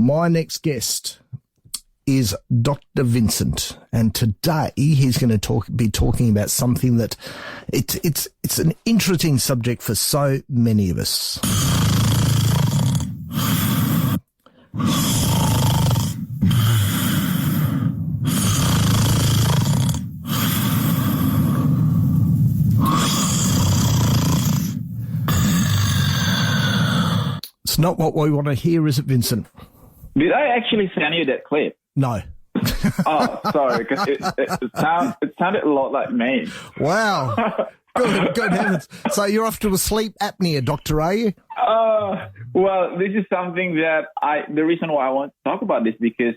My next guest is Dr. Vincent, and today he's going to be talking about something that it's an interesting subject for so many of us. It's not what we want to hear, is it, Vincent? Did I actually send you that clip? No. Oh, sorry, because it sounded a lot like me. Wow. Good heavens. So you're off to a sleep apnea doctor, are you? Well, this is something that the reason why I want to talk about this because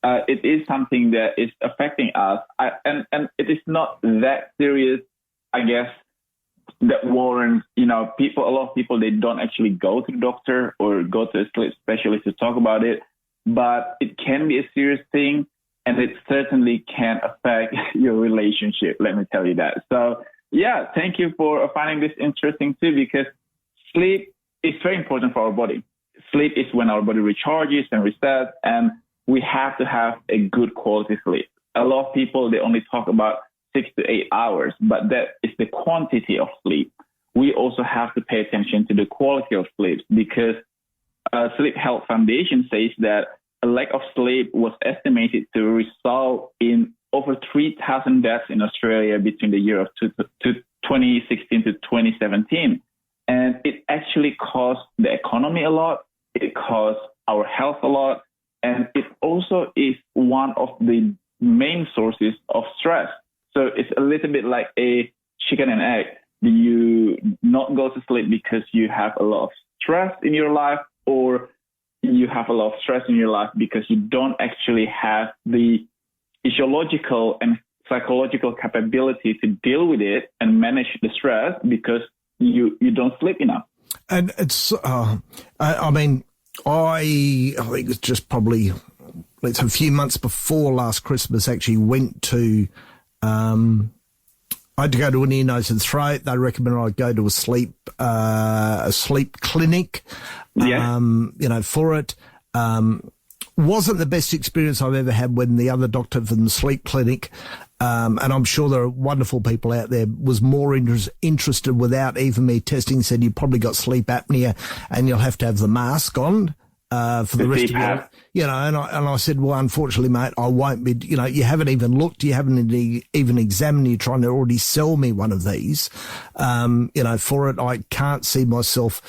it is something that is affecting us. And it is not that serious, I guess, that warrants, a lot of people, they don't actually go to the doctor or go to a sleep specialist to talk about it. But it can be a serious thing, and it certainly can affect your relationship. Let me tell you that. So, yeah, thank you for finding this interesting too, because sleep is very important for our body. Sleep is when our body recharges and resets, and we have to have a good quality sleep. A lot of people, they only talk about 6 to 8 hours, but that is the quantity of sleep. We also have to pay attention to the quality of sleep because Sleep Health Foundation says that a lack of sleep was estimated to result in over 3,000 deaths in Australia between the year of 2016 to 2017. And it actually costs the economy a lot. It costs our health a lot. And it also is one of the main sources of stress. So it's a little bit like a chicken and egg. Do you not go to sleep because you have a lot of stress in your life, or you have a lot of stress in your life because you don't actually have the physiological and psychological capability to deal with it and manage the stress because you don't sleep enough? And it's, I think it's just probably, it's a few months before last Christmas, actually went to, I had to go to an ear, nose and throat. They recommended I go to a sleep clinic, for it. Wasn't the best experience I've ever had when the other doctor from the sleep clinic, and I'm sure there are wonderful people out there, was more interested without even me testing, said you probably got sleep apnea and you'll have to have the mask on. For the rest of your, and I said, well, unfortunately, mate, I won't be, you haven't even looked, you haven't even examined, you're trying to already sell me one of these, for it. I can't see myself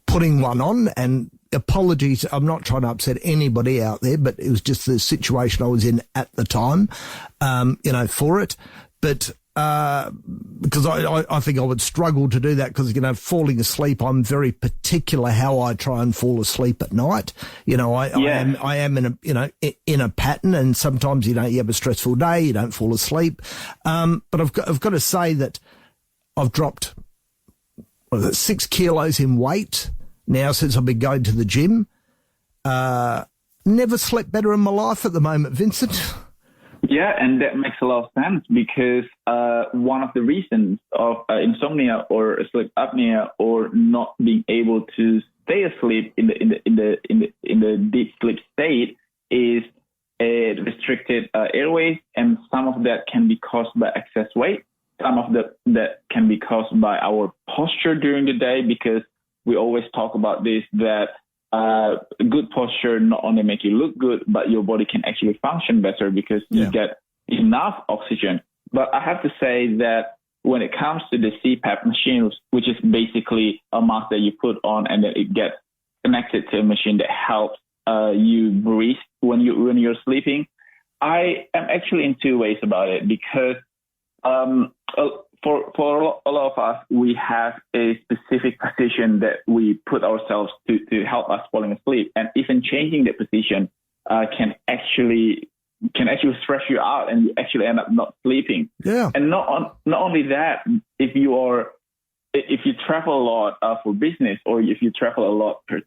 putting one on, and apologies, I'm not trying to upset anybody out there, but it was just the situation I was in at the time, for it. But, because I think I would struggle to do that because, falling asleep, I'm very particular how I try and fall asleep at night. I am in a pattern, and sometimes, you have a stressful day, you don't fall asleep. But I've got to say that I've dropped 6 kilos in weight now since I've been going to the gym. Never slept better in my life at the moment, Vincent. Yeah, and that makes a lot of sense because one of the reasons of insomnia or sleep apnea or not being able to stay asleep in the deep sleep state is a restricted airways, and some of that can be caused by excess weight. Some of that can be caused by our posture during the day, because we always talk about this, that good posture not only make you look good, but your body can actually function better because you get enough oxygen. But I have to say that when it comes to the CPAP machines, which is basically a mask that you put on and then it gets connected to a machine that helps you breathe when you're sleeping, I am actually in two ways about it, because for a lot of us, we have a specific position that we put ourselves to help us falling asleep. And even changing the position can actually stress you out, and you actually end up not sleeping. Yeah. And not only that, if you travel a lot for business, or if you travel a lot per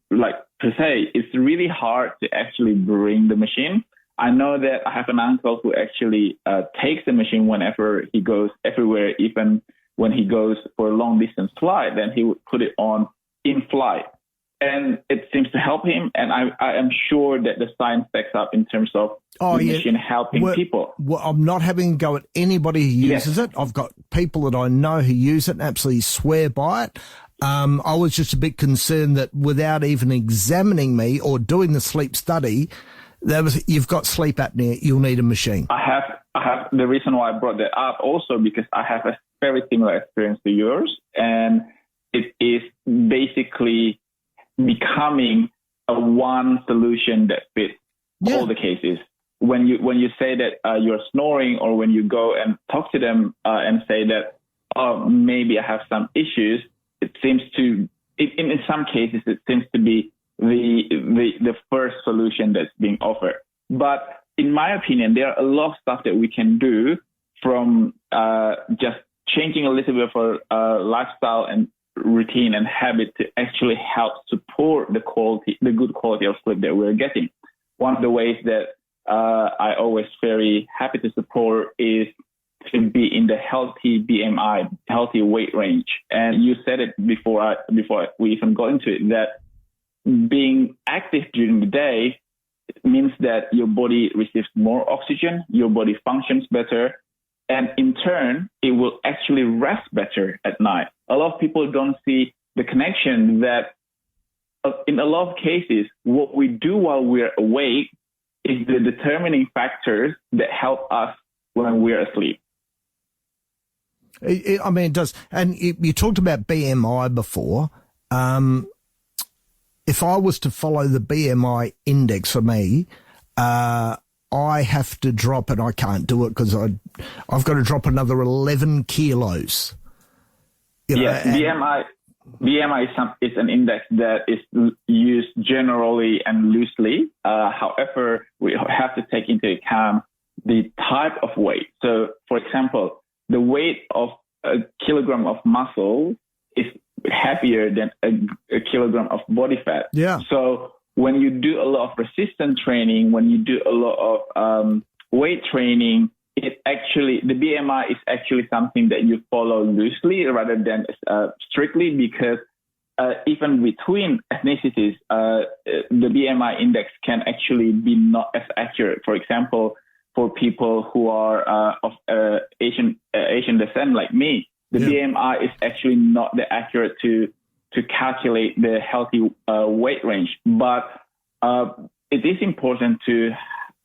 se, it's really hard to actually bring the machine. I know that I have an uncle who actually takes the machine whenever he goes everywhere, even when he goes for a long distance flight, then he would put it on in flight. and it seems to help him. And I am sure that the science backs up in terms of the machine helping people. Well, I'm not having a go at anybody who uses it. I've got people that I know who use it and absolutely swear by it. I was just a bit concerned that without even examining me or doing the sleep study, you've got sleep apnea, you'll need a machine. I have the reason why I brought that up also because I have a very similar experience to yours, and it is basically becoming a one solution that fits all the cases. When you say that you're snoring, or when you go and talk to them and say that, oh, maybe I have some issues, it seems to, in some cases, it seems to be the first solution that's being offered. But in my opinion, there are a lot of stuff that we can do from just changing a little bit of our lifestyle and routine and habit to actually help support the good quality of sleep that we're getting. One of the ways that I always very happy to support is to be in the healthy BMI, healthy weight range. And you said it before we even got into it, that being active during the day means that your body receives more oxygen, your body functions better, and in turn, it will actually rest better at night. A lot of people don't see the connection that in a lot of cases, what we do while we're awake is the determining factors that help us when we're asleep. I mean, it does. And you talked about BMI before. If I was to follow the BMI index for me, I have to drop, and I can't do it because I've got to drop another 11 kilos. BMI is an index that is used generally and loosely. However, we have to take into account the type of weight. So, for example, the weight of a kilogram of muscle is heavier than a kilogram of body fat. Yeah. So when you do a lot of resistance training, when you do a lot of weight training, the BMI is actually something that you follow loosely rather than strictly, because even between ethnicities, the BMI index can actually be not as accurate. For example, for people who are of Asian descent like me, the BMI is actually not that accurate to calculate the healthy weight range. But it is important to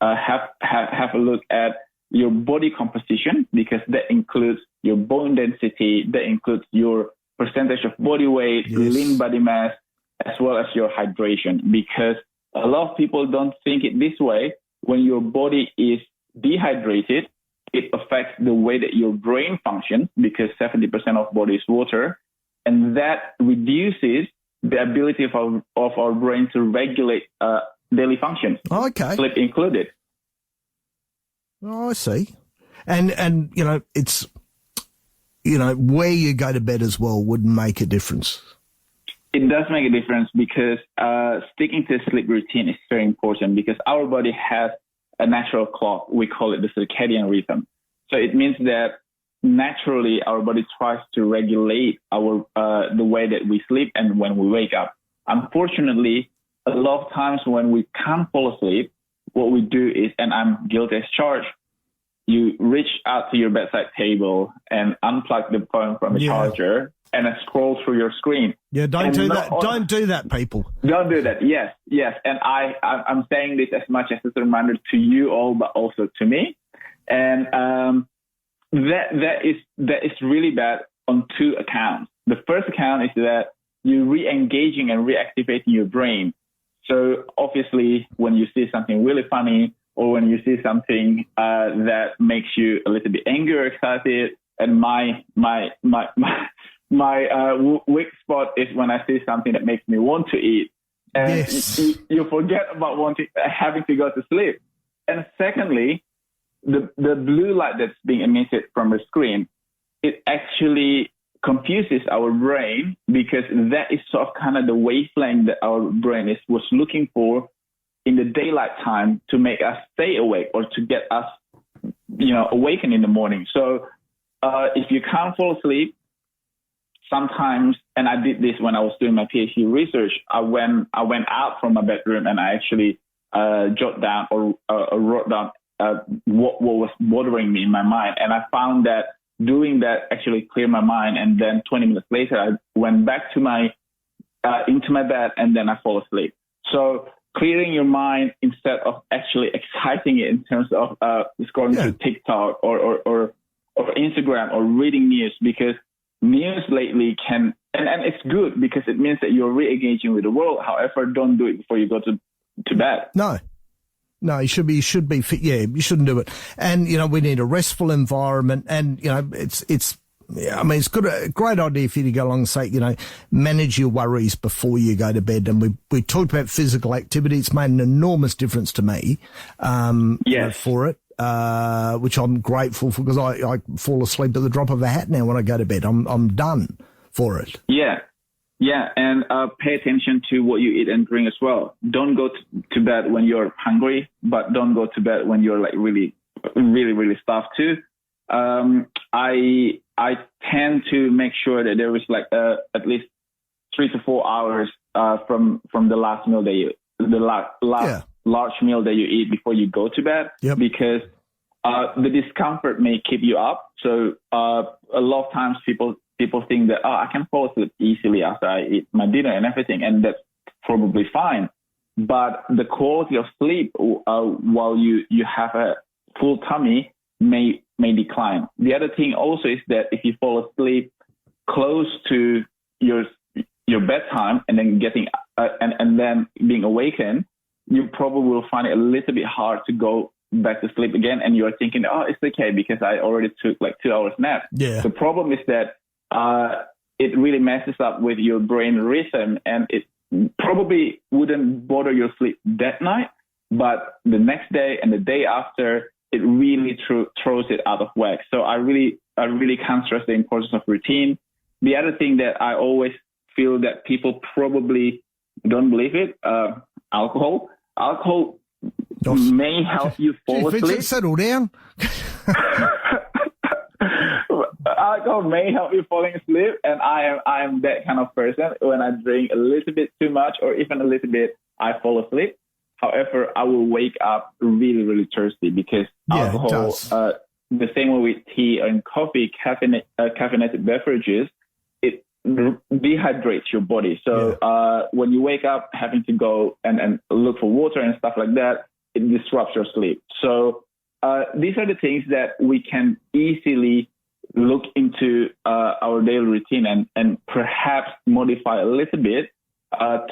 have a look at your body composition, because that includes your bone density, that includes your percentage of body weight, lean body mass, as well as your hydration. Because a lot of people don't think it this way. When your body is dehydrated, it affects the way that your brain functions, because 70% of body is water, and that reduces the ability of our brain to regulate daily functions, sleep included. Oh, I see. And it's, where you go to bed as well would make a difference. It does make a difference, because sticking to a sleep routine is very important, because our body has a natural clock. We call it the circadian rhythm. So it means that naturally our body tries to regulate the way that we sleep and when we wake up. Unfortunately, a lot of times when we can't fall asleep, what we do is, and I'm guilty as charged, you reach out to your bedside table and unplug the phone from the charger and scroll through your screen. Yeah, don't do that. Don't do that, people. Don't do that. Yes. And I'm saying this as much as a reminder to you all, but also to me. And that is really bad on two accounts. The first account is that you're re-engaging and reactivating your brain. So obviously, when you see something really funny, or when you see something that makes you a little bit angry or excited, and my weak spot is when I see something that makes me want to eat, and you forget about having to go to sleep. And secondly, the blue light that's being emitted from the screen, it actually confuses our brain, because that is sort of kind of the wavelength that our brain was looking for in the daylight time to make us stay awake, or to get us, awaken in the morning. So if you can't fall asleep, sometimes, and I did this when I was doing my PhD research, I went out from my bedroom and I actually jot down or wrote down what was bothering me in my mind. And I found that doing that actually cleared my mind. And then 20 minutes later, I went back to into my bed and then I fall asleep. So clearing your mind instead of actually exciting it in terms of scrolling through TikTok or Instagram or reading news, because news lately can, and it's good because it means that you're re-engaging with the world. However, don't do it before you go to bed. No, you should be fit. Yeah, you shouldn't do it. And, we need a restful environment. And, it's a great idea for you to go along and say, manage your worries before you go to bed. And we talked about physical activity. It's made an enormous difference to me, for it. Which I'm grateful for, because I fall asleep at the drop of a hat now when I go to bed. I'm done for it. Yeah, and pay attention to what you eat and drink as well. Don't go to bed when you're hungry, but don't go to bed when you're like really, really, really starved too. I tend to make sure that there is like at least 3 to 4 hours from the last meal that large meal that you eat before you go to bed, because the discomfort may keep you up. So a lot of times people think that, I can fall asleep easily after I eat my dinner and everything, and that's probably fine. But the quality of sleep while you have a full tummy may decline. The other thing also is that if you fall asleep close to your bedtime and then getting and then being awakened, you probably will find it a little bit hard to go back to sleep again, and you're thinking, it's okay because I already took like 2 hours nap. Yeah. The problem is that it really messes up with your brain rhythm, and it probably wouldn't bother your sleep that night, but the next day and the day after, it really throws it out of whack. So I really can't stress the importance of routine. The other thing that I always feel that people probably don't believe it, alcohol. Alcohol may help you fall asleep. Vincent, settle down. Alcohol may help you falling asleep, and I am that kind of person. When I drink a little bit too much or even a little bit, I fall asleep. However, I will wake up really, really thirsty because alcohol, the same way with tea and coffee, caffeinated beverages, it dehydrates your body. So when you wake up having to go and look for water and stuff like that, it disrupts your sleep. So these are the things that we can easily look into our daily routine and perhaps modify a little bit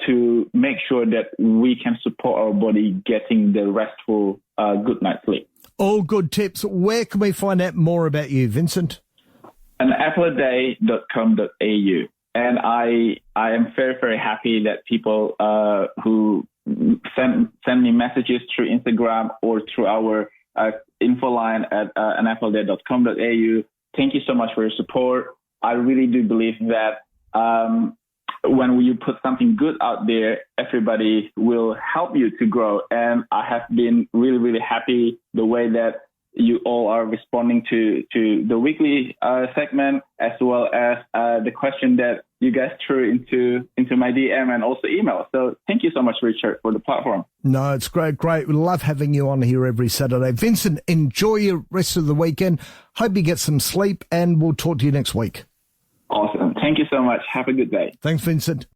to make sure that we can support our body getting the restful good night's sleep. All good tips. Where can we find out more about you, Vincent? anappleaday.com.au. And I am very, very happy that people who send me messages through Instagram or through our info line at anappleaday.com.au. Thank you so much for your support. I really do believe that when you put something good out there, everybody will help you to grow. And I have been really, really happy the way that you all are responding to the weekly segment, as well as the question that you guys threw into my DM and also email. So thank you so much, Richard, for the platform. No, it's great. We love having you on here every Saturday. Vincent, enjoy your rest of the weekend. Hope you get some sleep, and we'll talk to you next week. Awesome. Thank you so much. Have a good day. Thanks, Vincent.